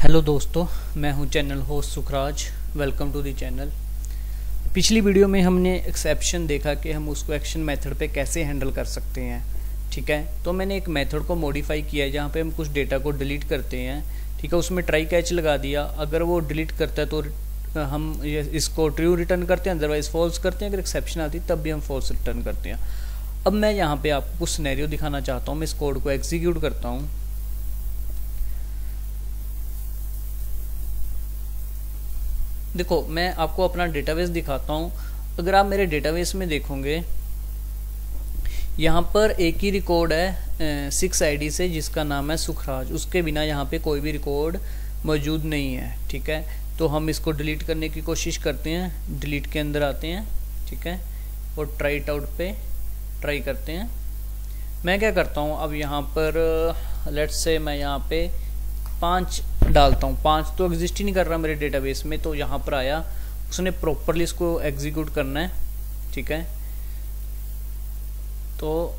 Hello दोस्तों, मैं हूं channel host Sukhraj. Welcome to the channel. पिछली वीडियो में हमने एक्सेप्शन देखा कि हम उसको एक्शन मेथड पे कैसे हैंडल कर सकते हैं। ठीक है, तो मैंने एक मेथड को मॉडिफाई किया है जहां पे हम कुछ डेटा को डिलीट करते हैं। ठीक है, उसमें ट्राई कैच लगा दिया। अगर वो डिलीट करता है तो हम इसको ट्रू रिटर्न करते हैं, अदरवाइज फॉल्स करते हैं। अगर एक्सेप्शन आती है तब भी हम फॉल्स रिटर्न करते हैं। अब मैं यहाँ पे आपको कुछ सिनेरियो दिखाना चाहता हूँ। मैं इस कोड को एग्जीक्यूट करता हूँ। देखो, मैं आपको अपना डेटाबेस दिखाता हूँ। अगर आप मेरे डेटाबेस में देखोगे, यहाँ पर एक ही रिकॉर्ड है 6 ID से, जिसका नाम है सुखराज। उसके बिना यहाँ पे कोई भी रिकॉर्ड मौजूद नहीं है। ठीक है, तो हम इसको डिलीट करने की कोशिश करते हैं। डिलीट के अंदर आते हैं, ठीक है, और ट्राई इट आउट पे ट्राई करते हैं। मैं क्या करता हूँ, अब यहाँ पर लेट्स से मैं यहाँ पे 5 डालता हूँ। 5 तो एग्जिस्ट ही नहीं कर रहा मेरे डेटाबेस में, तो यहाँ पर आया। उसने प्रॉपरली इसको एग्जीक्यूट करना है। ठीक है, तो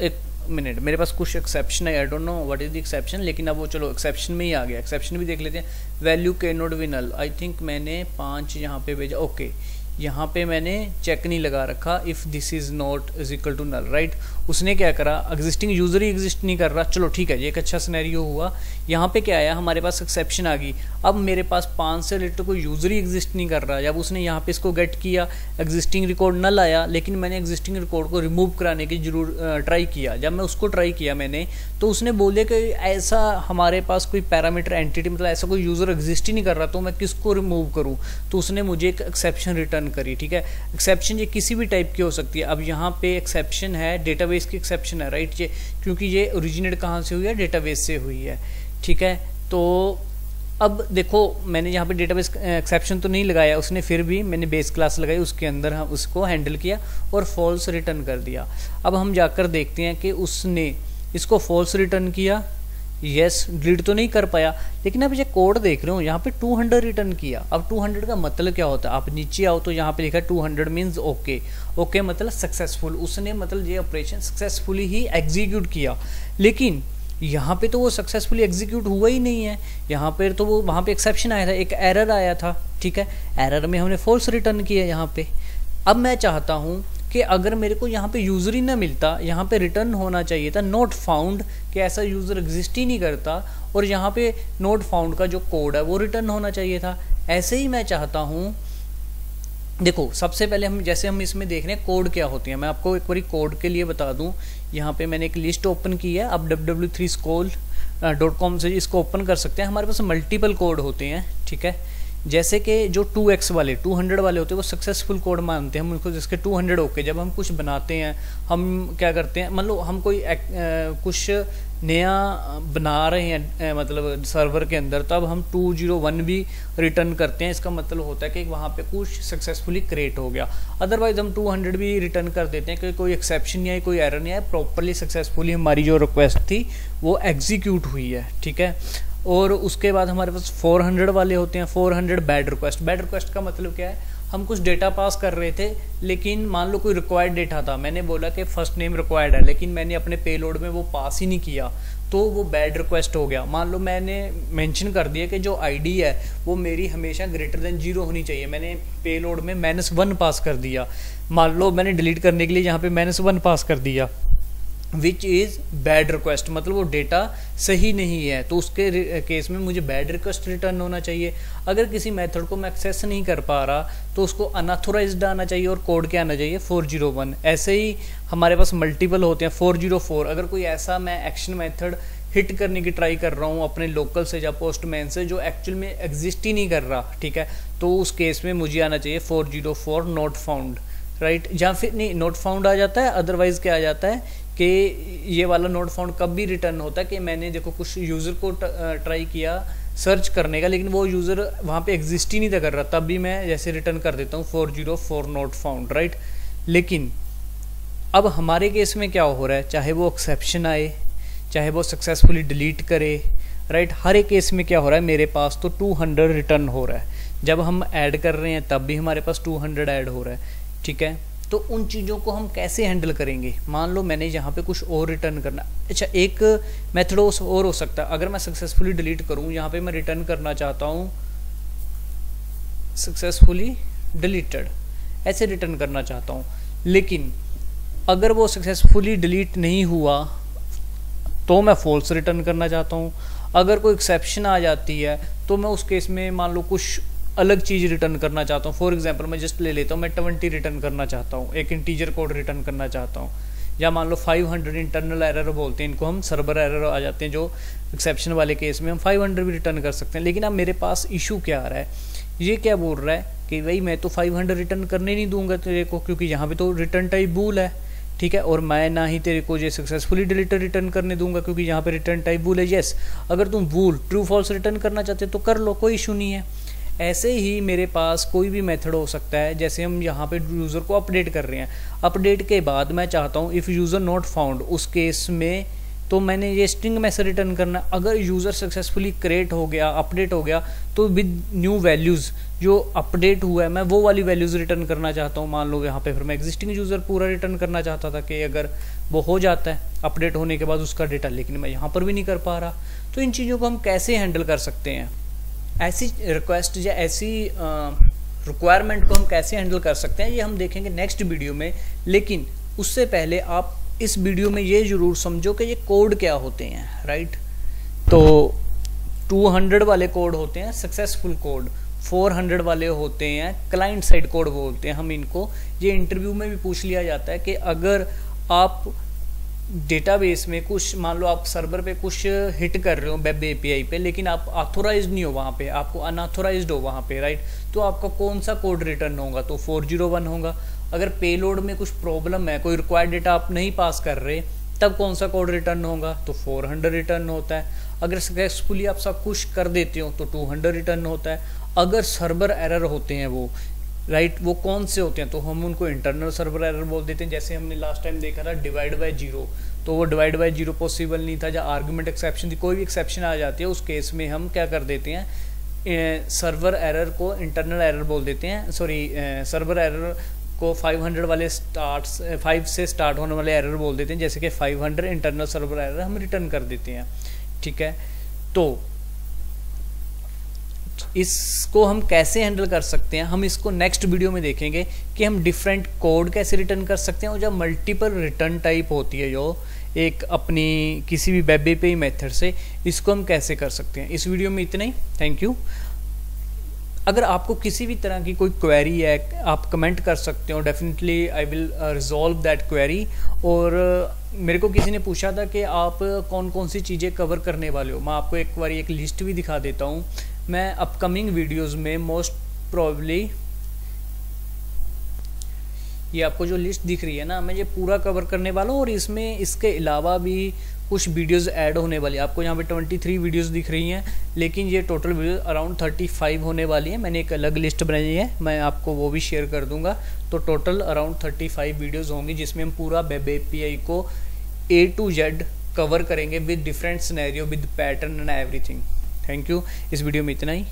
एक मिनट, मेरे पास कुछ एक्सेप्शन है। I don't know what is the exception, लेकिन अब वो चलो एक्सेप्शन में ही आ गया। एक्सेप्शन भी देख लेते हैं। Value can not be null. I think मैंने 5 यहाँ पे भेजा। ओके, यहाँ पे मैंने चेक नहीं लगा रखा, if this is not is equal to null, right. उसने क्या करा, एग्जिस्टिंग यूजर ही एग्जिस्ट नहीं कर रहा। चलो ठीक है, ये एक अच्छा सिनेरियो हुआ। यहाँ पे क्या आया, हमारे पास एक्सेप्शन आ गई। अब मेरे पास 5 से रिलेटेड कोई यूजर ही एग्जिस्ट नहीं कर रहा। जब उसने यहाँ पे इसको गेट किया, एग्जिस्टिंग रिकॉर्ड नल आया, लेकिन मैंने एग्जिस्टिंग रिकॉर्ड को रिमूव कराने की ट्राई किया। जब मैं उसको ट्राई किया मैंने, तो उसने बोले कि ऐसा हमारे पास कोई पैरामीटर एंटिटी, मतलब ऐसा कोई यूजर एग्जिस्ट ही नहीं कर रहा, तो मैं किसको रिमूव करूँ। तो उसने मुझे एक एक्सेप्शन रिटर्न करी। ठीक है, एक्सेप्शन ये किसी भी टाइप की हो सकती है। अब यहाँ पे एक्सेप्शन है, डेटाबेस की एक्सेप्शन है, राइट। ये क्योंकि ये ओरिजिनेट कहाँ से हुई है, डेटाबेस से हुई है। ठीक है, तो अब देखो, मैंने यहाँ पे डेटाबेस एक्सेप्शन तो नहीं लगाया उसने, फिर भी मैंने बेस क्लास लगाई, उसके अंदर हम उसको हैंडल किया और फॉल्स रिटर्न कर दिया। अब हम जाकर देखते हैं कि उसने इसको फॉल्स रिटर्न किया। यस, डिलीट तो नहीं कर पाया, लेकिन अब ये कोड देख रहे हो, यहाँ पे 200 रिटर्न किया। अब 200 का मतलब क्या होता है, आप नीचे आओ तो यहाँ पे लिखा है 200 मीन्स ओके। ओके मतलब सक्सेसफुल। उसने मतलब ये ऑपरेशन सक्सेसफुली ही एग्जीक्यूट किया, लेकिन यहाँ पे तो वो सक्सेसफुली एग्जीक्यूट हुआ ही नहीं है। यहाँ पे तो वो, वहाँ पे एक्सेप्शन आया था, एक एरर आया था। ठीक है, एरर में हमने फॉल्स रिटर्न किया यहाँ पे। अब मैं चाहता हूँ कि अगर मेरे को यहाँ पे यूज़र ही ना मिलता, यहाँ पे रिटर्न होना चाहिए था नॉट फाउंड, कि ऐसा यूज़र एग्जिस्ट ही नहीं करता, और यहाँ पे नॉट फाउंड का जो कोड है वो रिटर्न होना चाहिए था। ऐसे ही मैं चाहता हूँ, देखो सबसे पहले हम, जैसे हम इसमें देख रहे हैं कोड क्या होती है, मैं आपको एक बार कोड के लिए बता दूं। यहाँ पे मैंने एक लिस्ट ओपन की है। आप www.3school.com से इसको ओपन कर सकते हैं। हमारे पास मल्टीपल कोड होते हैं। ठीक है, जैसे कि जो 2x वाले 200 वाले होते हैं वो सक्सेसफुल कोड मानते हैं हम उनको, जिसके 200 ओके। जब हम कुछ बनाते हैं, हम क्या करते हैं, मतलब हम कोई कुछ नया बना रहे हैं मतलब सर्वर के अंदर, तब हम 201 भी रिटर्न करते हैं। इसका मतलब होता है कि वहाँ पे कुछ सक्सेसफुली क्रिएट हो गया। अदरवाइज हम 200 भी रिटर्न कर देते हैं कि कोई एक्सेप्शन नहीं आया, कोई एरर नहीं आया, प्रॉपरली सक्सेसफुली हमारी जो रिक्वेस्ट थी वो एग्जीक्यूट हुई है। ठीक है, और उसके बाद हमारे पास 400 वाले होते हैं। 400 बैड रिक्वेस्ट। बैड रिक्वेस्ट का मतलब क्या है, हम कुछ डेटा पास कर रहे थे, लेकिन मान लो कोई रिक्वायर्ड डेटा था, मैंने बोला कि फर्स्ट नेम रिक्वायर्ड है, लेकिन मैंने अपने पेलोड में वो पास ही नहीं किया, तो वो बैड रिक्वेस्ट हो गया। मान लो मैंने मेंशन कर दिया कि जो आईडी है वो मेरी हमेशा ग्रेटर देन 0 होनी चाहिए, मैंने पेलोड में -1 पास कर दिया। मान लो मैंने डिलीट करने के लिए यहाँ पे -1 पास कर दिया, विच इज़ बैड रिक्वेस्ट, मतलब वो डेटा सही नहीं है, तो उसके केस में मुझे बैड रिक्वेस्ट रिटर्न होना चाहिए। अगर किसी मेथड को मैं एक्सेस नहीं कर पा रहा तो उसको अनऑथोराइज्ड आना चाहिए, और कोड क्या आना चाहिए, 401। ऐसे ही हमारे पास मल्टीपल होते हैं, 404। अगर कोई ऐसा मैं एक्शन मेथड हिट करने की ट्राई कर रहा हूँ अपने लोकल से या पोस्टमैन से, जो एक्चुअल में एग्जिस्ट ही नहीं कर रहा, ठीक है, तो उस केस में मुझे आना चाहिए 404 नॉट फाउंड, राइट। या फिर नहीं, नॉट फाउंड आ जाता है, अदरवाइज क्या आ जाता है कि ये वाला नॉट फाउंड कब भी रिटर्न होता है कि मैंने देखो कुछ यूज़र को ट्राई किया सर्च करने का, लेकिन वो यूज़र वहाँ पे एग्जिस्ट ही नहीं था कर रहा, तब भी मैं जैसे रिटर्न कर देता हूँ 404 नॉट फाउंड, राइट। लेकिन अब हमारे केस में क्या हो रहा है, चाहे वो एक्सेप्शन आए, चाहे वो सक्सेसफुली डिलीट करे, राइट, हर एक केस में क्या हो रहा है, मेरे पास तो 200 रिटर्न हो रहा है। जब हम ऐड कर रहे हैं तब भी हमारे पास 200 ऐड हो रहा है। ठीक है, तो उन चीज़ों को हम कैसे हैंडल करेंगे। मान लो मैंने यहाँ पे कुछ और रिटर्न करना, अच्छा एक मेथड और हो सकता है, अगर मैं सक्सेसफुली डिलीट करूँ, यहाँ पे मैं रिटर्न करना चाहता हूँ सक्सेसफुली डिलीटेड, ऐसे रिटर्न करना चाहता हूँ, लेकिन अगर वो सक्सेसफुली डिलीट नहीं हुआ तो मैं फॉल्स रिटर्न करना चाहता हूँ। अगर कोई एक्सेप्शन आ जाती है तो मैं उस केस में मान लो कुछ अलग चीज़ रिटर्न करना चाहता हूँ। फॉर एग्जांपल मैं जस्ट ले लेता हूँ, मैं 20 रिटर्न करना चाहता हूँ, एक इंटीजर कोड रिटर्न करना चाहता हूँ, या मान लो 500 इंटरनल एरर बोलते हैं इनको हम, सर्वर एरर आ जाते हैं जो एक्सेप्शन वाले केस में हम 500 भी रिटर्न कर सकते हैं। लेकिन अब मेरे पास इशू क्या आ रहा है, ये क्या बोल रहा है कि भाई मैं तो 500 रिटर्न करने नहीं दूंगा तेरे को, क्योंकि यहाँ पे तो रिटर्न टाइप बूल है, ठीक है, और मैं ना ही तेरे को ये सक्सेसफुली डिलीटेड रिटर्न करने दूंगा क्योंकि यहाँ पे रिटर्न टाइप बूल है। यस, अगर तुम बूल ट्रू फॉल्स रिटर्न करना चाहते हो तो कर लो, कोई इशू नहीं है। ऐसे ही मेरे पास कोई भी मेथड हो सकता है, जैसे हम यहाँ पे यूज़र को अपडेट कर रहे हैं, अपडेट के बाद मैं चाहता हूँ इफ़ यूज़र नॉट फाउंड, उस केस में तो मैंने ये स्ट्रिंग मैसेज रिटर्न करना। अगर यूज़र सक्सेसफुली क्रिएट हो गया, अपडेट हो गया, तो विद न्यू वैल्यूज़ जो अपडेट हुआ है मैं वो वाली वैल्यूज़ रिटर्न करना चाहता हूँ। मान लो यहाँ पे फिर मैं एग्जिस्टिंग यूज़र पूरा रिटर्न करना चाहता था कि अगर वो हो जाता है अपडेट होने के बाद उसका डेटा, लेकिन मैं यहाँ पर भी नहीं कर पा रहा। तो इन चीज़ों को हम कैसे हैंडल कर सकते हैं, ऐसी रिक्वेस्ट या ऐसी रिक्वायरमेंट को हम कैसे हैंडल कर सकते हैं, ये हम देखेंगे नेक्स्ट वीडियो में। लेकिन उससे पहले आप इस वीडियो में ये जरूर समझो कि ये कोड क्या होते हैं, राइट। तो 200 वाले कोड होते हैं सक्सेसफुल कोड, 400 वाले होते हैं क्लाइंट साइड कोड बोलते हैं हम इनको। ये इंटरव्यू में भी पूछ लिया जाता है कि अगर आप डेटाबेस में कुछ, मान लो आप सर्वर पे कुछ हिट कर रहे हो वेब एपीआई पे, लेकिन आप ऑथोराइज्ड नहीं हो वहाँ पे, आपको अनऑथोराइज्ड हो वहाँ पे, राइट, तो आपका कौन सा कोड रिटर्न होगा, तो 401 होगा। अगर पेलोड में कुछ प्रॉब्लम है, कोई रिक्वायर्ड डेटा आप नहीं पास कर रहे, तब कौन सा कोड रिटर्न होगा, तो 400 रिटर्न होता है। अगर सक्सेसफुली आप सब कुछ कर देते हो तो 200 रिटर्न होता है। अगर सर्वर एरर होते हैं वो, राइट, वो कौन से होते हैं, तो हम उनको इंटरनल सर्वर एरर बोल देते हैं। जैसे हमने लास्ट टाइम देखा था डिवाइड बाय जीरो, तो वो डिवाइड बाय जीरो पॉसिबल नहीं था, या आर्गुमेंट एक्सेप्शन थी, कोई भी एक्सेप्शन आ जाती है उस केस में हम क्या कर देते हैं, सर्वर एरर को इंटरनल एरर बोल देते हैं, सॉरी सर्वर एरर को 500 वाले 5 से स्टार्ट होने वाले एरर बोल देते हैं, जैसे कि 500 इंटरनल सर्वर एरर हम रिटर्न कर देते हैं, ठीक है। तो इसको हम कैसे हैंडल कर सकते हैं, हम इसको नेक्स्ट वीडियो में देखेंगे कि हम डिफरेंट कोड कैसे रिटर्न कर सकते हैं, और जब मल्टीपल रिटर्न टाइप होती है जो एक अपनी किसी भी वेब एपीआई मेथड से, इसको हम कैसे कर सकते हैं। इस वीडियो में इतना ही, थैंक यू। अगर आपको किसी भी तरह की कोई क्वेरी है आप कमेंट कर सकते हो, definitely I will resolve that query. और मेरे को किसी ने पूछा था कि आप कौन कौन सी चीज़ें कवर करने वाले हो, मैं आपको एक बार एक लिस्ट भी दिखा देता हूँ। मैं अपकमिंग वीडियोस में मोस्ट प्रोबेबली, ये आपको जो लिस्ट दिख रही है ना, मैं ये पूरा कवर करने वाला हूँ, और इसमें इसके अलावा भी कुछ वीडियोस ऐड होने वाली है। आपको यहाँ पे 23 वीडियोस दिख रही हैं, लेकिन ये टोटल वीडियो अराउंड 35 होने वाली है। मैंने एक अलग लिस्ट बनाई है, मैं आपको वो भी शेयर कर दूंगा। तो टोटल अराउंड 35 वीडियोस होंगी जिसमें हम पूरा वेब एपीआई को A to Z कवर करेंगे with different scenario, with pattern and everything. Thank you. इस वीडियो में इतना ही।